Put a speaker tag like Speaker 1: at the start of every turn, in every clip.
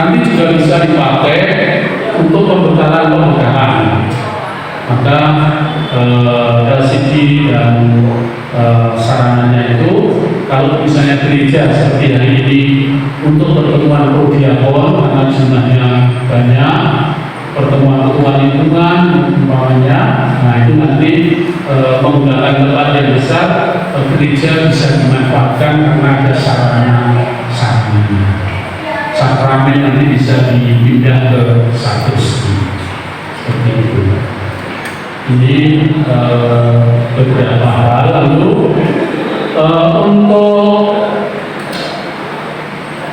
Speaker 1: nanti juga bisa dipakai untuk pembekalan. Maka LCD dan sarananya itu, kalau misalnya gereja seperti hari ini untuk pertemuan prodiakon karena jumlahnya banyak, pertemuan ketua lingkungan umpamanya, nah itu nanti menggunakan tempat yang besar, gereja bisa dimanfaatkan karena ada sarananya. Sakramen nanti bisa dipindah ke sakristi seperti itu. Ini beberapa hal. Lalu untuk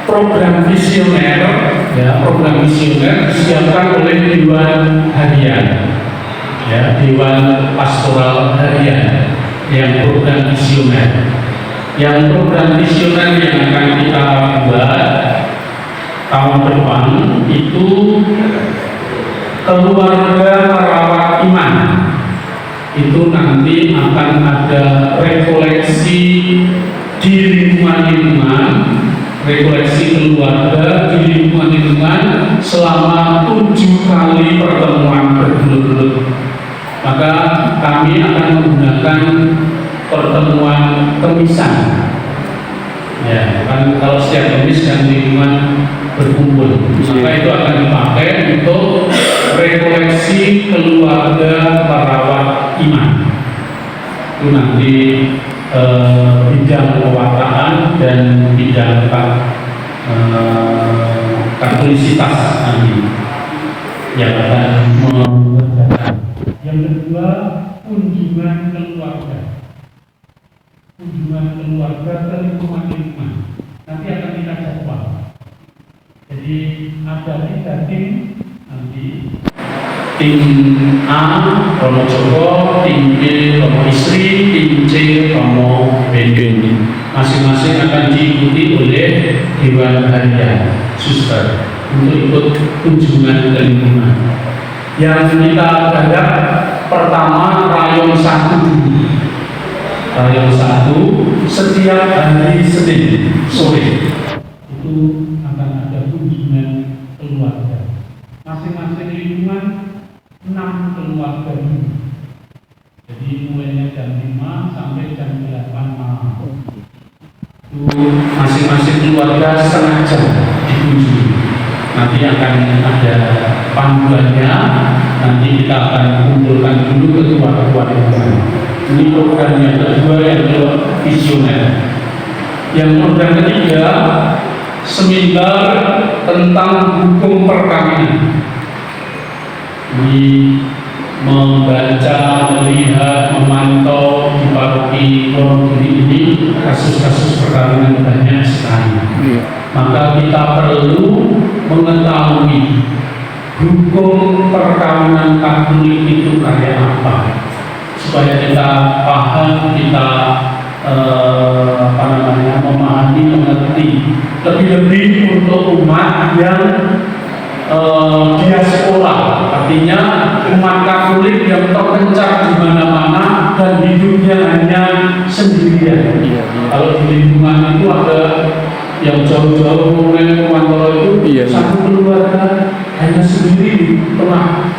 Speaker 1: program visioner, program visioner disiapkan oleh Dewan Harian, Dewan Pastoral Harian yang program visioner. Yang program visioner yang akan kita buat tahun depan itu keluarga merawat iman. Itu nanti akan ada rekoleksi di lingkungan, rekoleksi keluarga di lingkungan selama 7 kali pertemuan bergelut-gelut. Maka kami akan menggunakan pertemuan kemisan. Ya, kan kalau setiap kemis dan lingkungan berkumpul, maka itu akan dipakai untuk rekoleksi keluarga merawat iman. Itu nanti bidang pewartaan dan bidang katolisitas nanti yang akan mengerjakan. Yang kedua, kunjungan keluarga. Kunjungan keluarga ke lingkungan. Nanti akan kita jadwal. Jadi ada 3 tim nanti. Tim A, Romo Joko, tim B, Romo Istri, tim C, Romo Bendi. Masing-masing akan diikuti oleh Dewan Harian, suster, untuk ikut kunjungan ke lingkungan. Yang kita garap pertama rayon 1 dulu. Rayon 1 setiap hari Senin sore itu akan ada kunjungan keluarga. Masing-masing lingkungan 6 keluarga dulu. Jadi mulainya jam 5 sampai jam 8 malam. Itu masing-masing keluarga setengah jam dikunjungi. Nanti akan ada panduannya. Nanti kita akan kumpulkan dulu ketua-ketua lingkungan. Ini program yang kedua yang visioner. Yang program ketiga, seminar tentang hukum perkawinan. Ini membaca, melihat, memantau di paroki Wonogiri ini kasus-kasus perkawinan banyak sekali. Maka kita perlu mengetahui hukum perkawinan Katolik itu kayak apa, supaya kita paham, kita memahami, mengerti. Lebih-lebih untuk umat yang diaspora, artinya umat Katolik yang terpencar di mana-mana dan hidupnya hanya sendirian. Kalau di lingkungan itu ada yang jauh-jauh mulai Kumantoro itu satu keluarga hanya sendiri di tengah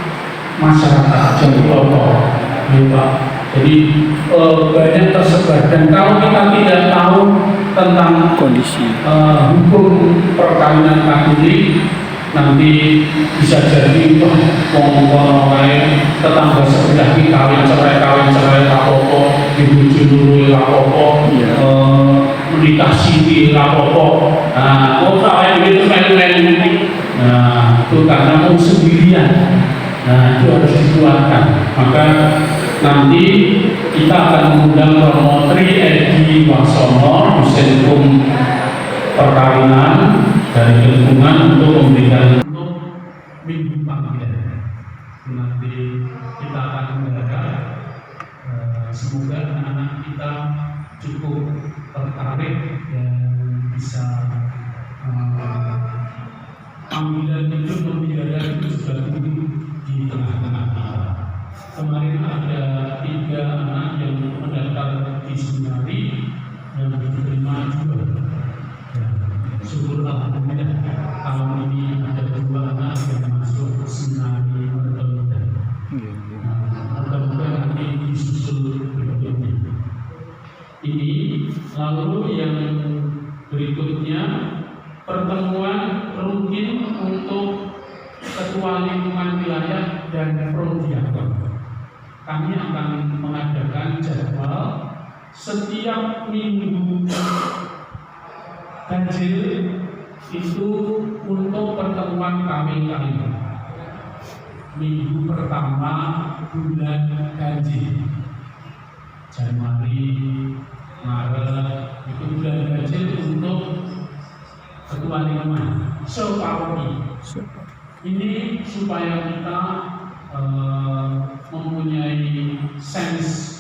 Speaker 1: masyarakat jauh-jauh. Jadi banyak tersebar, dan kalau kita tidak tahu tentang kondisi hukum perkawinan Katolik, nanti bisa jadi ngomong lain tetangga sebelah kita kawin cerai rapopo, dibujuk dulu rapopo, menikah sini rapopo. Nah, kawin begitu main-main ini. Nah, itu karena mau sendirian. Nah, itu harus dikeluarkan. Maka nanti kita akan mengundang Romo Tri Edi Waksono, dosen hukum perkawinan dari lingkungan, untuk memberikan untuk minggu panggilan. Nanti kita akan mengadakan, semoga anak-anak kita cukup tertarik dan bisa panggilan itu memelihara itu juga di tengah-tengah kita. Kemarin ada 3 anak yang mendaftar di seminari yang diterima juga. Syukur alhamdulillah tahun ini Lalu yang berikutnya, pertemuan rutin untuk ketua lingkungan wilayah dan prodiakon. Kami akan mengadakan jadwal setiap minggu ganjil itu untuk pertemuan kami. Minggu pertama bulan ganjil, Januari, Maret, itu bulan ganjil untuk ketua lingkungan separoki. Ini supaya kita mempunyai sense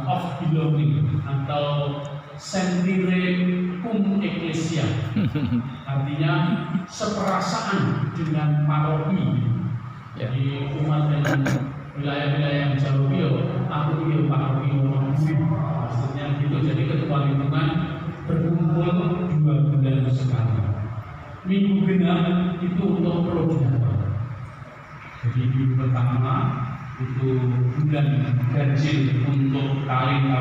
Speaker 1: of belonging atau sentire cum ecclesia, artinya seperasaan dengan paroki. Jadi umat yang wilayah-wilayah yang jauh aku paroki maksudnya gitu. Jadi ketua lingkungan berkumpul 2 bulan sekali. Minggu genap itu untuk prodiakon. Jadi minggu pertama itu bulan ganjil untuk kawin,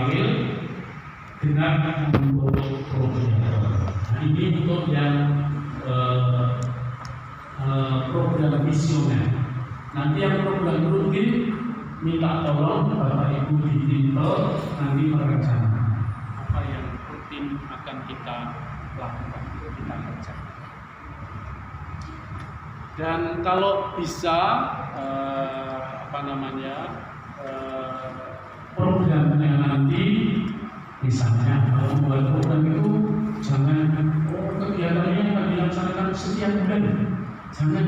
Speaker 1: genap untuk prodiakon. Nah, ini untuk yang program visioner. Nanti yang program rutin minta tolong Bapak Ibu di Timper nanti merencanakan apa yang rutin akan kita lakukan, kita kerjakan. Dan kalau bisa programnya nanti misalnya kalau membuat program itu jangan kegiatannya akan dilaksanakan setiap bulan, jangan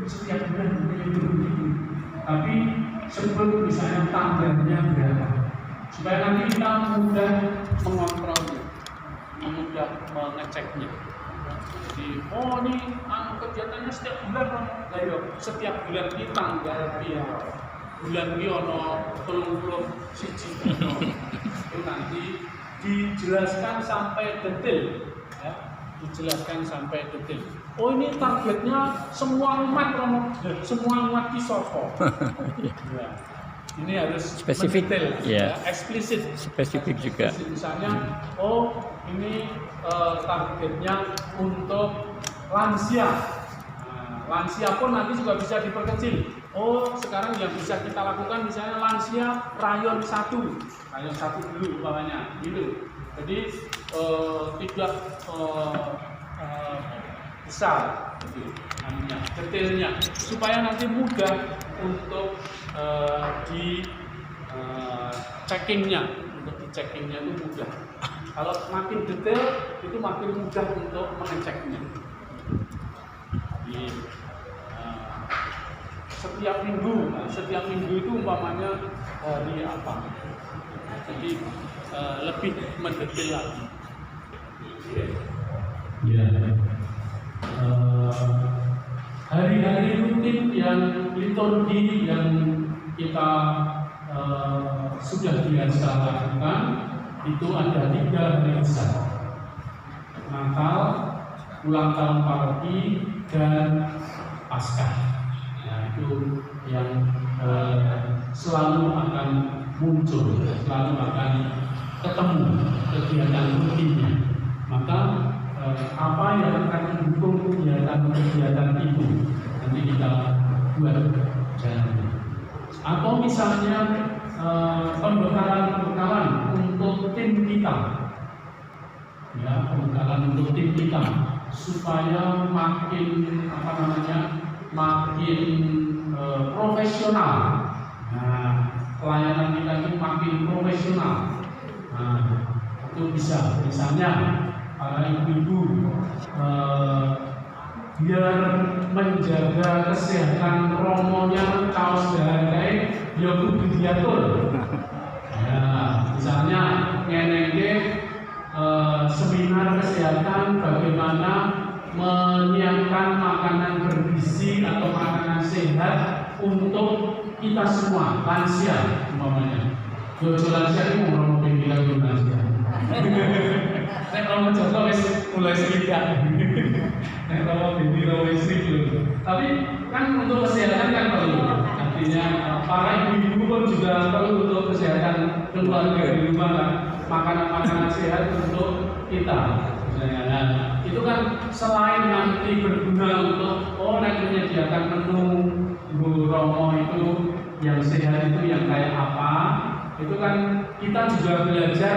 Speaker 1: setiap bulan tapi sebut misalnya tanggalnya berapa supaya nanti kita mudah mengontrolnya, mudah mengeceknya. Jadi ini kegiatannya setiap bulan, setiap bulan ini tanggal bulan ini ono 31 itu nanti dijelaskan sampai detail ya. Dijelaskan sampai detail. Oh ini targetnya semua umat, semua umat di Soko. Ya. Ini harus
Speaker 2: spesifik, ya,
Speaker 1: eksplisit,
Speaker 2: spesifik juga.
Speaker 1: Misalnya, ini targetnya untuk lansia. Nah, lansia pun nanti juga bisa diperkecil. Sekarang yang bisa kita lakukan misalnya lansia rayon 1 dulu umpamanya, gitu. Jadi tidak besar, gitu, detailnya, supaya nanti mudah untuk di checkingnya itu mudah. Kalau makin detail itu makin mudah untuk mengeceknya. Jadi setiap minggu itu umpamanya hari apa, jadi lebih mendetail lagi. Ya. Hari-hari rutin yang liturgi yang kita sudah biasa lakukan itu ada 3 hari besar: Natal, ulang tahun paroki, dan Paskah. Nah, itu yang selalu akan muncul, selalu akan ketemu kegiatan rutinnya. Maka apa yang akan mendukung kegiatan itu nanti kita buat jalan. Atau misalnya pembekalan untuk tim kita, ya, pembekalan untuk tim kita supaya makin profesional. Nah, pelayanan kita ini makin profesional. Nah, itu bisa misalnya para ibu-ibu biar menjaga kesehatan romonya kaos dahagai ya kudu diatur. Ya, misalnya ngenenge seminar kesehatan bagaimana menyiapkan makanan bergizi atau makanan sehat untuk kita semua, lansia umpamanya. Jojo lansia itu mau bilang lansia. Nek kalau Jojo mulai sedikit. Nek kalau bimbing wis dulu. Tapi kan untuk kesehatan kan perlu. Artinya para ibu-ibu pun juga perlu untuk kesehatan keluarga di rumah kan, makanan-makanan sehat untuk kita. Misalnya, nah, itu kan selain nanti berguna untuk menyediakan menu Bu Romo itu yang sehat itu yang kayak apa, itu kan kita juga belajar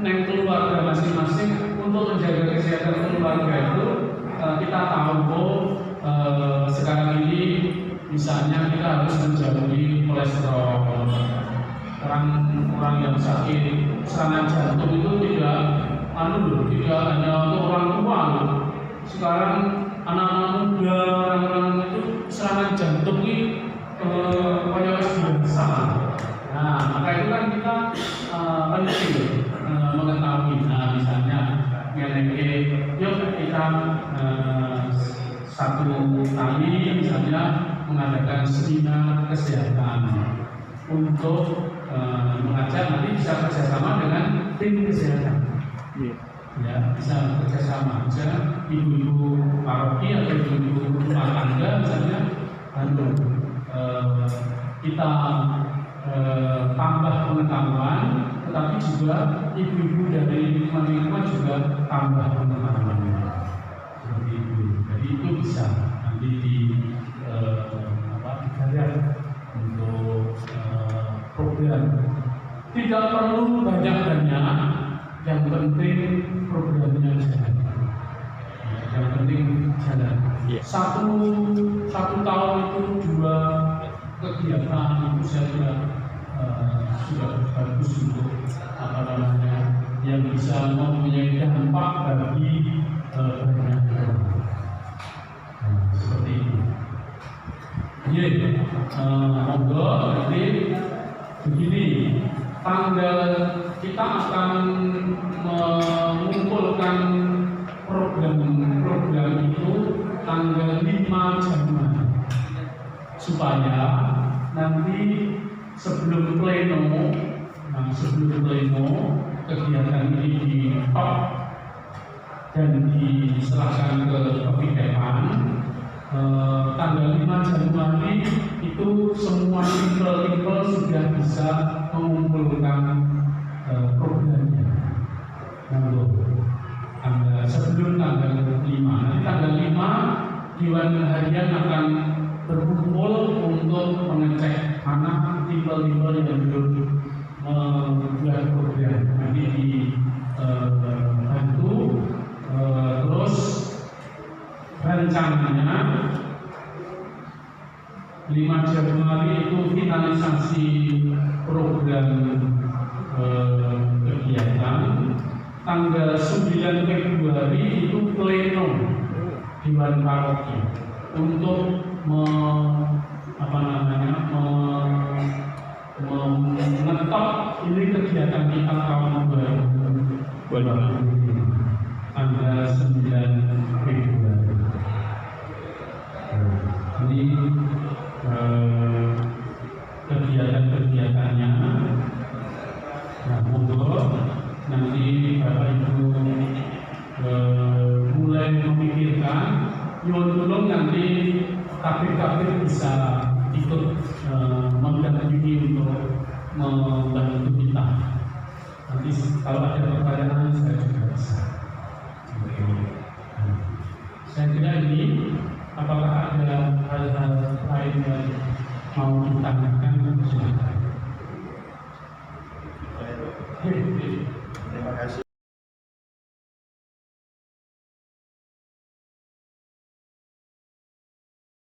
Speaker 1: neng keluarga masing-masing untuk menjaga kesehatan keluarga itu. Kita tahu sekarang ini misalnya kita harus menjauhi kolesterol. Orang yang sakit serangan jantung itu tidak hanya untuk orang tua. Sekarang anak-anak muda, orang-orang itu serangan jantung ini banyak biasa. Nah, maka itu kan kita penting mengetahui. Nah, misalnya yuk kita satu kali misalnya mengadakan seminar kesehatan untuk mengajak, nanti bisa kerjasama dengan tim kesehatan. Ya, bisa kerjasama misalnya ibu-ibu paroki atau ibu-ibu rumah tangga misalnya, kita tambah pengetahuan, tetapi juga ibu-ibu dari lingkungan juga tambah pengetahuan. Seperti itu. Jadi itu bisa nanti dibayar untuk program. Tidak perlu banyak-banyak, yang penting programnya jalan. Yang penting jalan. Satu tahun itu 2 kegiatan itu saya kira sudah bagus untuk yang bisa mempunyai dampak bagi banyak orang. Seperti itu. Monggo nanti begini, kita akan mengumpulkan program itu tanggal 5 Januari supaya nanti sebelum pleno kegiatan ini di-top dan diserahkan ke Kepikepan. Tanggal 5 Januari itu semua timpel-timpel sudah bisa mengumpulkan programnya. Sebelum tanggal 5, nanti tanggal 5 Dewan Harian akan berkumpul untuk mengecek mana timpel-timpel yang belum membuat program. Nanti dibantu, terus rencananya 5 Januari itu finalisasi program kegiatan. Tanggal 9 Februari itu pleno Dewan Paroki untuk mengetop ini kegiatan kita tahun 2020. Tanggal 9 Februari. Ini kegiatan-kegiatannya. Nah, monggo nanti Bapak Ibu mulai memikirkan, tolong nanti tabir-tabir bisa ikut mendampingi untuk membantu kita. Nanti kalau ada pertanyaan saya juga bisa.